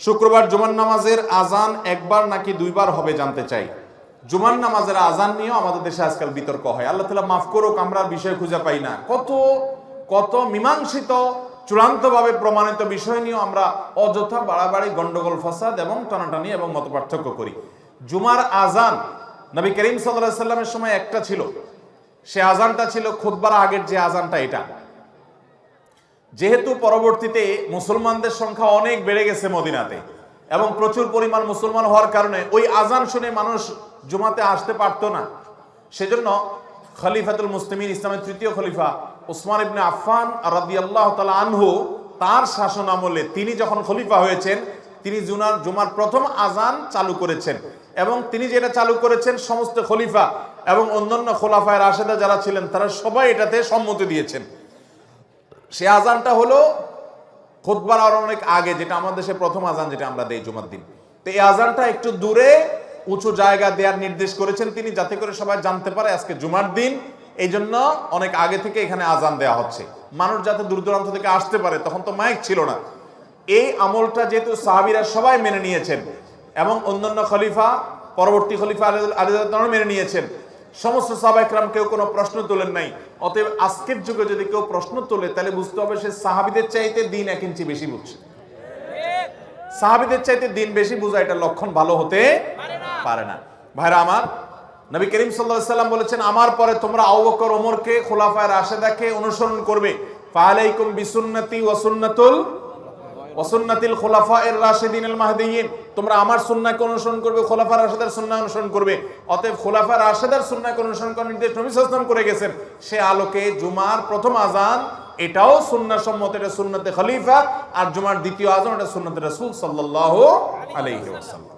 শুক্রবার জুমার নামাজের আজান একবার নাকি দুইবার হবে জানতে চাই। জুমার নামাজের আজান নিয়েও আমাদের দেশে আজকাল বিতর্ক হয়। আল্লাহ তাআলা মাফ করুক, আমরা বিষয় খুঁজে পাই না। কত কত মীমাংসিত চূড়ান্তভাবে প্রমাণিত বিষয় নিয়েও আমরা অযথা বাড়াবাড়ি, গন্ডগোল, ফাসাদ এবং টানাটানি এবং মতপার্থক্য করি। জুমার আজান নবী করিম সাল্লাল্লাহু আলাইহি সাল্লামের সময় একটা ছিল, সে আজানটা ছিল খুতবার আগের যে আজানটা এটা। যেহেতু পরবর্তীতে মুসলমানদের সংখ্যা অনেক বেড়ে গেছে মদিনাতে এবং প্রচুর পরিমাণ মুসলমান হওয়ার কারণে ওই আজান শুনে মানুষ জুমাতে আসতে পারতো না, সেজন্য খলিফাতুল মুসলিমিন, ইসলামের তৃতীয় খলিফা উসমান ইবনে আফফান রাদিয়াল্লাহু তাআলা আনহু, তার শাসন আমলে তিনি যখন খলিফা হয়েছেন তিনি জুমার প্রথম আজান চালু করেছেন এবং তিনি যেটা চালু করেছেন সমস্ত খলিফা এবং অন্যান্য খোলাফায়ে রাশেদা যারা ছিলেন তারা সবাই এটাতে সম্মতি দিয়েছেন। সে আজানটা হলো খুতবার আর অনেক আগে, যেটা আমাদের দেশে প্রথম আজান যেটা আমরা দেই জুমার দিন। তো এই আজানটা একটু দূরে উঁচু জায়গা দেওয়ার নির্দেশ করেছেন তিনি, যাতে করে সবাই জানতে পারে আজকে জুমার দিন। এই জন্য অনেক আগে থেকে এখানে আজান দেওয়া হচ্ছে, মানুষ যাতে দূর দূরান্ত থেকে আসতে পারে। তখন তো মাইক ছিল না। এই আমলটা যেহেতু সাহাবীরা সবাই মেনে নিয়েছেন এবং অন্যান্য খলিফা, পরবর্তী খলিফা আলী রাদিয়াল্লাহু আনহু মেনে নিয়েছেন, সমস্ত সাহাবা ইকরাম কেউ কোনো প্রশ্ন তোলেন নাই। অতএব আজকের যুগে যদি কেউ প্রশ্ন তোলে তাহলে বুঝতে হবে সে সাহাবীদের চাইতে দিন 1 ইঞ্চি বেশি বুঝছে। সাহাবীদের চাইতে দিন বেশি বোঝা, এটা লক্ষণ ভালো হতে পারে না। ভাইরা আমার, নবী করিম সাল্লাল্লাহু আলাইহি সাল্লাম বলেছেন, আমার পরে তোমরা আবু বকর, ওমরকে, খোলাফায়ে রাশেদাকে অনুসরণ করবে। ফাআলাইকুম বিসুন্নতি ওয়া সুন্নাতিল খুলাফায়ের রাশিদিনিল মাহদিয়িন, তোমরা আমার সুন্নাহকে অনুসরণ করবে, খোলাফায়ে রাশেদার সুন্নাহ অনুসরণ করবে। অতএব খোলাফায়ে রাশেদার সুন্নাহকে অনুসরণ করার নির্দেশ নবী সাল্লাল্লাহু আলাইহি ওয়াসাল্লাম করে গেছেন। সে আলোকে জুমার প্রথম আজান এটাও সুন্নাহ সম্মত, এটা সুন্নতে খলিফা, আর জুমার দ্বিতীয় আজান এটা সুন্নতে রাসূল সাল্লাল্লাহু আলাইহি ওয়াসাল্লাম।